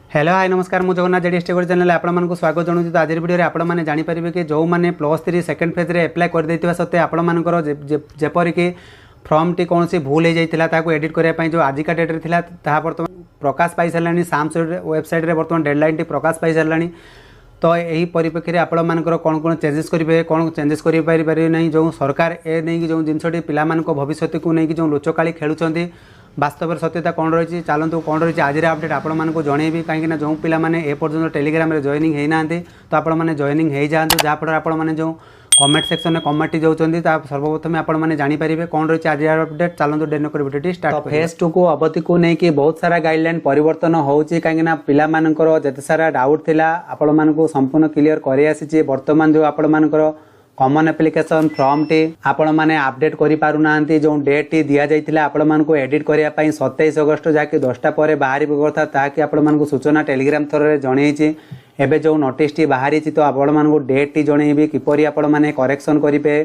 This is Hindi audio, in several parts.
हेलो हाय नमस्कार मुझे जगन्नाथ जेडी स्टेट चैनल आपको स्वागत जनाऊँ। तो आज वीडियो आपने जानीपारे कि जो मैंने +3 सेकेंड फेज रे एप्लाय कर देथिबा सत्ते आपणमानकर जेपरिक फॉर्म टी कौन भूल हो जाता एडिट करने जो आजिका डेट्रे था ताहा बर्तमान प्रकाश पाई सारा साम्स वेबसाइट रे बर्तमान डेडलाइन टी प्रकाश पाई सारा। तो यही परिप्रेक्षी में आपंकर कौन कौन चेंजेस करेंगे कौन चेंजेस करें ना जो सरकार ए नहीं जो जिनटी पिला भविष्य को लेकिन जो लुचकाली खेलुंट वास्तव सत्यता कौन रही चलतु कौन रही आज अपडेट आपको जनइबी कहीं जो पिलाने एपर्तंत टेलीग्राम रे जॉइनिंग होना तो आपने जॉइनिंग हो जातु जहाँफल आपने जो कमेंट सेक्शन में कमेंट जाऊँगी सर्वप्रथम आपने जानीपारे कौन रही आज अपडेट चलतु डेनक वीडियो स्टार्ट। फेज 2 को अवधि को लेकिन बहुत सारा गाइडलाइन परिवर्तन होची कहीं पिलामानकर जेते सारा डाउट थिला आपण को संपूर्ण क्लियर कर आसी। बर्तमान जो आपणकर कॉमन एप्लिकेशन फॉर्म टी आपण मैंने अपडेट करि पारु नांती जो डेट टी दिया जाइथिला आपण मानको एडिट करिया पई 27 अगस्त जाके 10टा पर बाहरी कथा ताकि आपण मानको सूचना टेलीग्राम थ्रू रे जणैछि। एबे जो नोटिस टी बाहरी तो आपण मानको डेट टी जणैबी किपरि आपण माने करेक्शन करिवे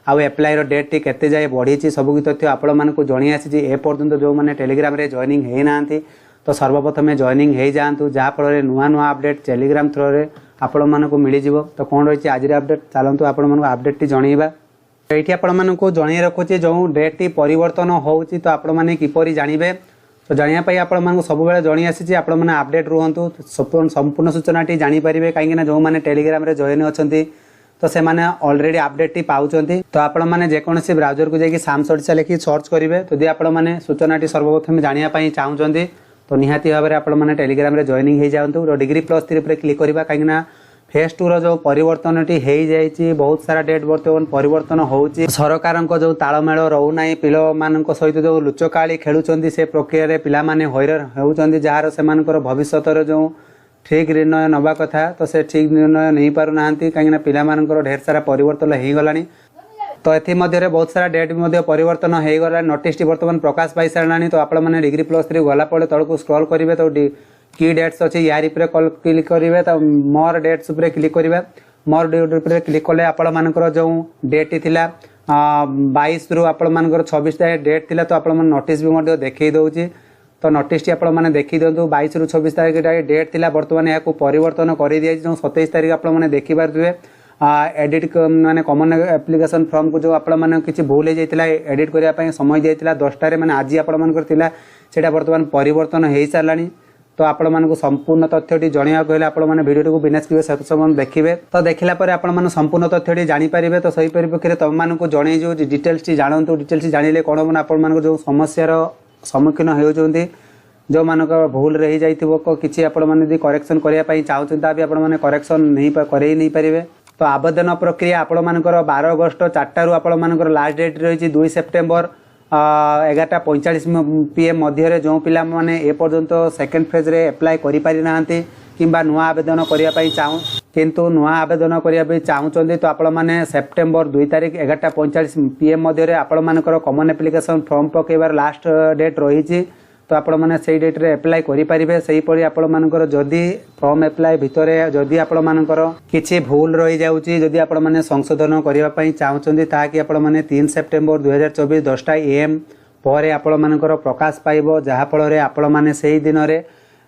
आउ एप्लाई रो डेट टी केते जाय बढ़ी सबकि तथ्य आपण मानको जणै आसी। ए पर्यंत जो माने टेलीग्राम रे जॉइनिंग हे नांती तो सर्वप्रथम जॉइनिंग हो जातु जहाँफल नुआ नुआ अपडेट टेलीग्राम थ्रू रे आपण मानक मिल जाव। तो कौन रही आज अपडेट चलतु आपण मानक अपडेट टी जनइबा। ये आपण मानक जन रखुचे जो डेट टी परिवर्तन होउची तो आपण माने किपरि जानिबे तो जानिया पई आपण मानक सब बेले जणी आसी आपण माने अपडेट रुहंतु संपूर्ण सूचना टी जानि परिबे कहीं जो माने टेलीग्राम रे जॉइन अछंती तो से माने ऑलरेडी अपडेट टी पाउचंती। तो आपण माने जे कोनसी ब्राउजर को जाकि साम्स ओडिशा लिखि सर्च करिवे तो दे आपण माने सूचना टी सर्वप्रथम जानिया पई चाहुचंती तो निहाती भाव में आपने टेलीग्राम रे जॉइनिंग हो जातु। डिग्री +3 पर क्लिक करवा कहीं फेज 2 रो जो परिवर्तन टी हो जाइए बहुत सारा डेट बर्तमान परिवर्तन होउची। सरकार जो तालमेल रोना पिला मान सहित जो लुचकाली खेलुंट से प्रक्रिया पिला माने हैरान होउचंती जार से भविष्य जो ठीक निर्णय नवा कथा तो से ठीक निर्णय नहीं पारु नांती कहीं पिला मानकर ढेर सारा परिवर्तन हो गलानी। तो ये बहुत सारा डेट भी परिवर्तन हो गला। नोटिस टी बर्तमान प्रकाश पाई सारा। तो आपने डिग्री +3 गला पड़े तौक स्क्रॉल करेंगे तो की डेट्स अच्छे यार क्लिक करेंगे तो मोर डेट्स उपर क्लिक करेंगे। मोर डेट उपर क्लिक कले आपर जो डेट थी 22 रु आपर 26 डेट थी तो आप नोटिस भी देखी दौची। तो नोटिस टी आपने देखी दिंतु 22 रु 26 तारीख डेट थी बर्तमान यहाँ परिवर्तन कर दी जो 27 तारीख आपने देखिपे एडिट माने कॉमन एप्लिकेशन फॉर्म को जो आपने किसी भूल हो जाता एडिट करने समय दिया 10टार मैंने आज आपटा बर्तमान परिवर्तन हो सारा। तो आपण मानक संपूर्ण तथ्यटी जनवा कहले आपण माने वीडियो को बिना स्किप सेक्शन देखिए तो देखला पर आपण माने संपूर्ण तथ्यटी जानि पारिबे। तो सही परिप्रेक्षी तुम मानक जणे जो डिटेल्स टी जानतु डिटेल्स जानिले कोन मन आपण मानक जो समस्यार सम्मुखीन होउचंती जो मानक भूल रही जाइथिबो किछि आपण माने यदि करेक्शन करिया पई चाहउछन ता भी आपण माने करेक्शन नहीं करे नहीं पारिबे। तो आवेदन प्रक्रिया आपण मानकर 12 अगस्त 4 रु आपण मानकर लास्ट डेट रही 2 सेप्टेम्बर 11:45 PM मध्य जो पिला माने ए पर्यंत सेकेंड फेज रे एप्लाय करि पारि नांती किंबा नुआ आवेदन करिया पई चाहू किंतु नुआ आवेदन करिया पई चाहूचंदी तो आपण माने सेप्टेम्बर 2 तारिख 11:45 PM मध्य आपण मानकर कॉमन एप्लिकेशन फॉर्म पकेबार लास्ट डेट रही। तो आपण माने सेई डेट रे एप्लाय करि पारिबे। सेही परि आपण मानकर जदी फॉर्म एप्लाय भितरे जदी आपण मानकर किछि भूल रही जाउची जदी आपण माने संशोधन करिवा पई चाहउचंदी ताकि आपण माने 3 सेप्टेम्बर 2024 10टा AM पर आपण मानकर प्रकाश पाइबो जहा फल रे आपण माने सेही दिन रे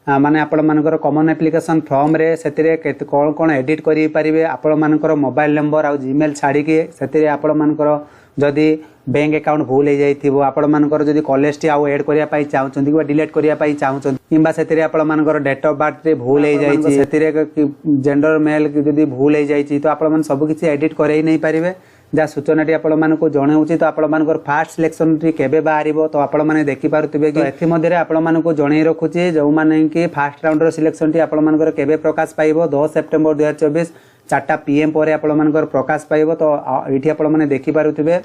माने आपण मानकर कॉमन एप्लिकेशन फॉर्म रे सेतिरे कोन कोन एडिट करि पारिबे आपण मानकर मोबाइल नंबर आ जीमेल छाड़ी के सेतिरे आपण मानकर जदि बैंक अकाउंट भूल हो जाइथिबो आपण मानकर जदि कॉलेज टी आउ ऐड करिया पई चाहउचंदी कि डिलीट करिया पई चाहउचंदी किंबा सेतिरे आपण मानकर डेट ऑफ बर्थ रे भूल हो जाइछि सेतिरे जेंडर मेल जदि भूल हो जाइछि तो आपण मान सब किछि एडिट करई नहीं पारिबे। जा सूचना टी आपण मानको जणाउछि तो आपण मानकर फास्ट सिलेक्शन टी केबे बाहरिबो तो आपण माने देखि पारुथिबे कि एथि मध्ये रे आपण मानको जणै रखुछि जो माने कि फास्ट राउंड रो सिलेक्शन टी आपण मानकर केबे प्रकाश पाइबो 10 सेप्टेम्बर 2024 4टा PM पर आपण मानकर प्रकाश पाइबो। तो एठी आपण माने देखि पारुथिबे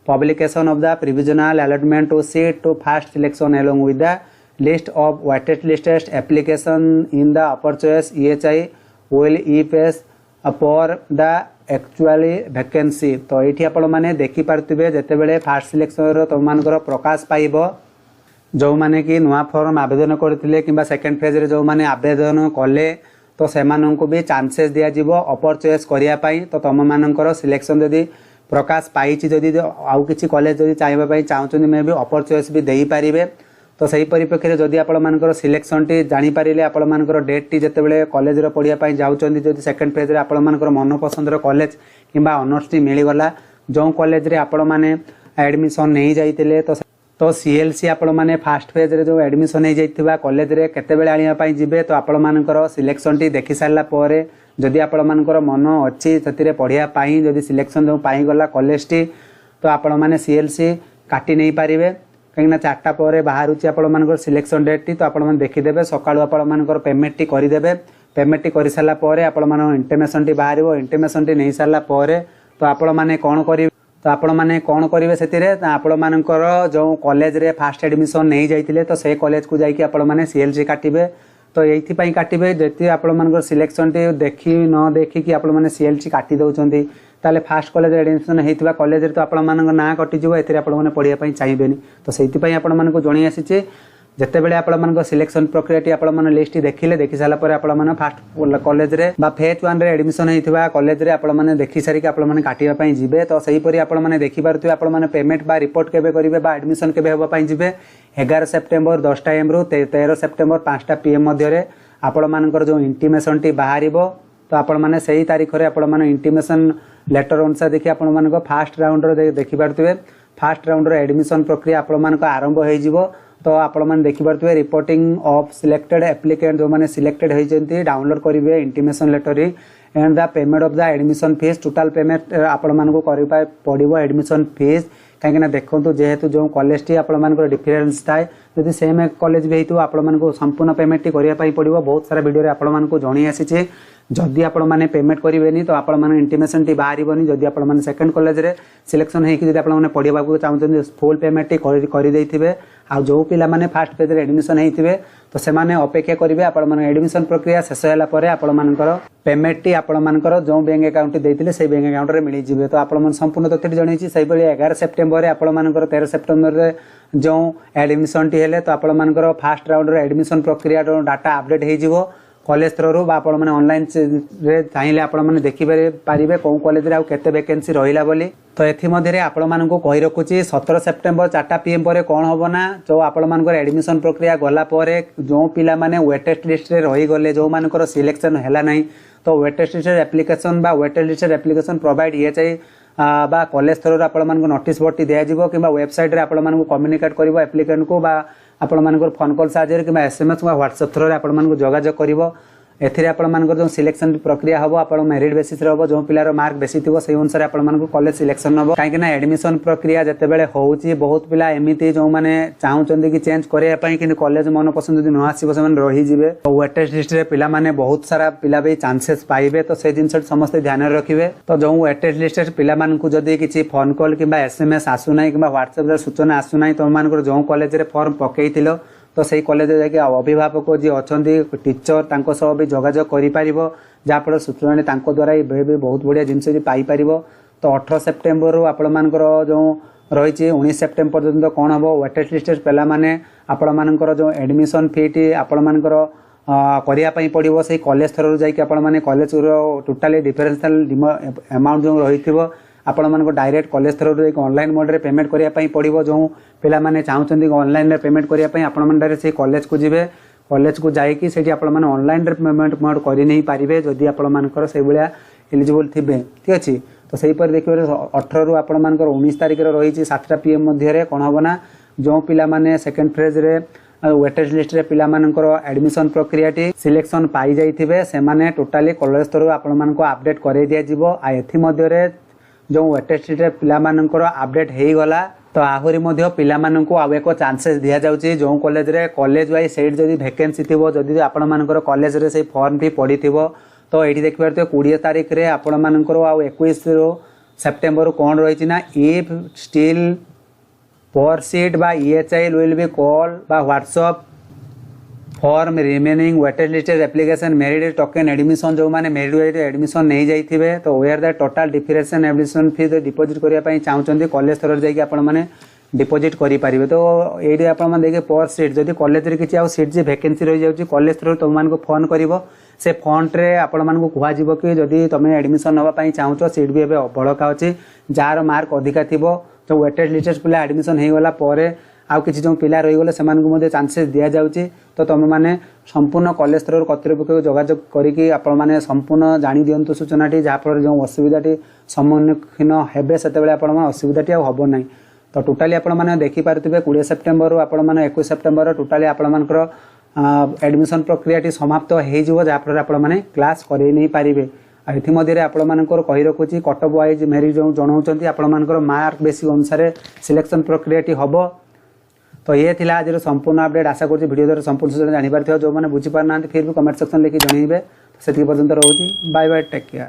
publication of the provisional allotment to seat to fast selection along with the list of waited listed application in the upper choice EHI will e-pass for the actually vacancy। तो ये आपण माने देखि पारुथिबे जेते बेले फास्ट सिलेक्शन रो तुम मानकर प्रकाश पाइबो जो माने कि नुआ फॉर्म आवेदन करथिले किंबा सेकेंड फेज रे जो माने आवेदन कले तो सेमानंको भी चांसेस दिया जिवो अपर चॉइस करिया पई। तो तुम मानकर सिलेक्शन यदि प्रकाश पाई जदि आउ किसी कॉलेज जदि चाहिए चाहूँ मे भी अपर चॉइस भी दे पारे तो सही परिप्रेक्षी में जदि आपंकर सिलेक्शन टी जानीपारे आपंकर डेट टी जिते कॉलेज पढ़ाई जाऊँगी जब सेकेंड फेज आपंकर मनपसंदर कॉलेज किंबा ऑनर्स टी मिलगला जो कॉलेज रे आपण मैंने एडमिशन नहीं जाइए तो सीएलसी आपण मैंने फास्ट फेज रे जो एडमिशन नहीं जाइथिबा कॉलेज रे केतेबेले आनिया पई जिबे तो आपण मानकर सिलेक्शन टी देखि सारला परे जदि आपण मानकर मन अछि सेतिरे पढ़िया पई जदि सिलेक्शन जो पाई गला कॉलेज टी तो आपण माने सीएलसी काटी नहीं पारिबे कहीं 4टा पर बाहर आपण मानकर सिलेक्शन डेट टी तो आपण माने देखि देबे सकाळु आपण मानकर पेमेंट टी करि देबे पेमेंट टी करि सारला परे आपण माने इंटिमेशन टी बाहरिबो इंटिमेशन टी नहीं सारला परे तो आपण माने कोन करिवे तो आपण माने कोन करिवे सेतिरे आपण मानकर जो कॉलेज रे फास्ट एडमिशन नहीं जाइतिले तो से कॉलेज को जाइके आपण माने सीएलसी काटिबे तो एथि पई काटिबे जति आपण मानकर सिलेक्शन टी देखि न देखि कि आपण माने सीएलसी काटि दउचंती ताले फास्ट कॉलेज एडमिशन हेतिबा कॉलेज रे तो आपण मानकर ना कटि जिवो एथिरे आपण माने पढिया पई चाहिबेनी तो सेति पई आपण मानक जणी आसीचे जते बेले आपण मानक सिलेक्शन प्रक्रिया टी आपण माने लिस्ट देखिले देखि साला पर आपण माने फास्ट कॉलेज रे बा फेज 1 रे एडमिशन हेतिबा कॉलेज रे आपण माने देखि सारी कि आपण माने काटिया पई जिबे तो सही परी आपण माने देखि पारथु आपण माने पेमेंट बा रिपोर्ट केबे करिवे बा एडमिशन केबे होबा पई जिबे 11 सेप्टेम्बर 10टा एम रु 13 सेप्टेम्बर 5टा पीएम मध्य रे आपण मानकर जो इंटिमेशन टी बाहरिबो तो आपण माने सही तारीख रे आपण माने इंटिमेशन लेटर अनुसार देखि आपण मानक फास्ट राउंड रे देखि पारथुवे फास्ट राउंड रे एडमिशन प्रक्रिया आपण मानक आरंभ होई जिवो तो आपण माने देखि पारथुवे रिपोर्टिंग ऑफ सिलेक्टेड एप्लिकेंट जो माने सिलेक्टेड होइचंती डाउनलोड करिवे इंटिमेशन लेटर री and the payment of the admission fees total payment आपण मानको करिपा पडिबो एडमिशन फीस कहीं देखो जेहेतु जो कॉलेज टी आपण मानकर डिफरेंस थाए जदि सेम कॉलेज भी हेतु आपण मानको संपूर्ण पेमेंट टी करिया पई पडिबो बहुत सारा वीडियो रे आपण मानको जणी आसीचे जदि आपण माने पेमेंट करिवेनी तो आपण माने इंटिमेशन टी बाहरिबोनी जदि आपण माने सेकंड कॉलेज रे सिलेक्शन हेकि जदि आपण माने पढिबा को चाहउछन फुल पेमेंट टी करि दैथिबे आ जो पिला माने फास्ट फेज रे एडमिशन हेतिबे तो से माने अपेक्षा करिवे आपण माने एडमिशन प्रक्रिया शेष होला परे आपण मानकर पेमेंट टी आपण मानकर जो बैंक अकाउंट देथिले से बैंक अकाउंट रे मिली जिवे तो आपण मन संपूर्ण तथ्य जणैछि सही बळी 11 सेप्टेम्बर रे आपण मानकर 13 सेप्टेम्बर रे जो एडमिशन टी हेले तो आपण मानकर फास्ट राउंड रे एडमिशन प्रक्रिया रो डाटा अपडेट हे जिवो कॉलेज थ्रू बा आपण माने ऑनलाइन रे चाहिए आपण माने देखि पारिबे को कॉलेज रे आ केते वैकेंसी रहिला बोली तो एथि मध्ये रे आपण मानकु कहि रखुची 17 सेप्टेम्बर 4टा पीएम परे कोन होबो ना जो आपण मानकर एडमिशन प्रक्रिया गला परे जो पिला माने वेटेड लिस्ट रे रहि गले जो मानकर सिलेक्शन हैला नाही तो वेटेड लिस्ट एप्लिकेशन बा वेटेड लिस्ट एप्लिकेशन प्रोवाइड ये चाहिए बा कॉलेज थ्रू आपण मानकु नोटिस बोर्ड दिया जिवो किबा वेबसाइट रे आपण मानकु कम्युनिकेट करबो एप्लिकेंट को बा आपण मानकर फोन कॉल साहाय्य कि एसएमएस बा व्हाट्सएप थ्रू आपण मानकु जोगाजोग करिवो एथिरे आपण मानकर जो सिलेक्शन प्रक्रिया हबो आपण मेरिट बेसिस रे हबो जो पिलार मार्क बेसी थिबो सेही अनुसार आपण मानकु कॉलेज सिलेक्शन हबो काहे कि ना एडमिशन प्रक्रिया जते बेले होउची बहुत पिला एमिति जो माने चाहुचंदी कि चेंज करे पई कि कॉलेज मन पसंद जदि न आसीबो से माने रहि जिवे तो वेटेज लिस्ट रे पिला माने बहुत सारा पिला बे चांसेस पाइबे तो से जिंस समस्त ध्यान रखिबे तो जो वेटेज लिस्ट रे पिला मानकु जदि किछि फोन कॉल किबा एसएमएस आसु नाही किबा व्हाट्सएप रे सूचना आसु नाही तो मानकर जो कॉलेज रे फॉर्म पकेइथिलो तो सही कॉलेज जाके अभिभावक जी अच्छा टीचर तांको सब भी जोगाजोग करिपारिबो जाफल सूचना तांको द्वारा भी बहुत बढ़िया जिनस भी पाइपारिबो तो 18 सेप्टेम्बर रु आपण मानकर जो रही 19 सेप्टेम्बर पर्यंत कौन हम वेटेज लिस्ट पिला माने आपण मानकर जो एडमिशन फी टी आपण मानकर करिया पई पड़िबो से कॉलेज थ्रू जाके आपण माने कॉलेज रो टोटली डिफरेंशियल अमाउंट जो रहिथिबो आपण मानको डायरेक्ट कॉलेज थ्रू रे ऑनलाइन मोड रे पेमेंट करिया पई पड़िबो जो पिला माने चाहुचंदी ऑनलाइन रे पेमेंट करिया पई आपण माने डायरेक्ट से कॉलेज को जिवे कॉलेज को जाई कि सेठी आपण माने ऑनलाइन रे पेमेंट मोड करि नहीं पारिबे जदि आपण मानकर से भलिया एलिजिबल थिबे ठीक अछि तो सही पर देखिबे 18 रु आपण मानकर 19 तारिख रे रही 7टा पीएम मध्य रे कोन होबना जो पिला माने सेकंड फेज रे वेटेज लिस्ट रे पिला मानकर एडमिशन प्रक्रिया टी सिलेक्शन पाई जाइथिबे से माने टोटली कॉलेज थ्रू आपण मानको अपडेट करे दिया जिवो आ एथि मध्य रे जो वेटेज लिस्ट रे पिला मानकर अपडेट हेई गला तो आहरी मध्य पिला माननको आउ एको चांसेस दिया जाउची जो कॉलेज रे कॉलेज वाइज सेट जदी वैकेंसी थिबो जदी आपण मानकर कॉलेज रे से फॉर्म भी पड़ीथिबो तो एठी देखि पारते 20 तारिख रे आपण मानकर आउ 21 सेप्टेम्बर कोन रहिछि ना इफ स्टिल पर सीट बा EHI विल बी कॉल बा WhatsApp form remaining weightage list application merit token admission जो माने मेरिट एडमिशन नहीं जाइथिबे तो where the total differential admission fee deposit करिया पई चाहुचंदी कॉलेज थ्रू जाई कि आपण माने डिपॉजिट करि पारिबे तो एडी आपण माने देखे पर सीट जदी कॉलेज रे किछि आ सीट जे वैकेंसी रहि जाउची कॉलेज थ्रू तुम मानको फोन करिवो से फंड रे आपण मानको कुहा जिवो कि जदी तमे एडमिशन नबा पई चाहुचो सीट भी एबे बळका अछि जार मार्क अधिका थिबो तो वेटेज लिस्ट पिला एडमिशन हे गला परे आउ किसी जो पिला रहीगले से चांसेस दि जाऊँगी तो तुम मैंने संपूर्ण कॉलेज स्तर कर्तृपक्ष जोगाजोग करके आपण मैंने संपूर्ण जाणी दिंतु सूचनाटी जहाँफल जो असुविधाटी सम्मुखीन हेबे से असुविधाटी हम ना तो टोटाली आपने देखिपे 20 सेप्टेम्बर आपण मैंने 21 सेप्टेम्बर टोटाली आपर एडमिशन प्रक्रिया समाप्त हो जहाँफल आपने क्लास कर नहीं पारे एथमध्य आपर कही रखुच्छी कटअप वाइज मेरिट जो जनाऊँ आपर मार्क बेसिक अनुसार सिलेक्शन प्रक्रिया हम तो ये थिला आज संपूर्ण अपडेट आशा करूँ वीडियो द्वारा संपूर्ण सूचना जापार जो मैंने बुझीपार ना फिर भी कमेंट सेक्शन लिखि जनइबे से पर्यंत रोचे बाय बाय टेक केयर।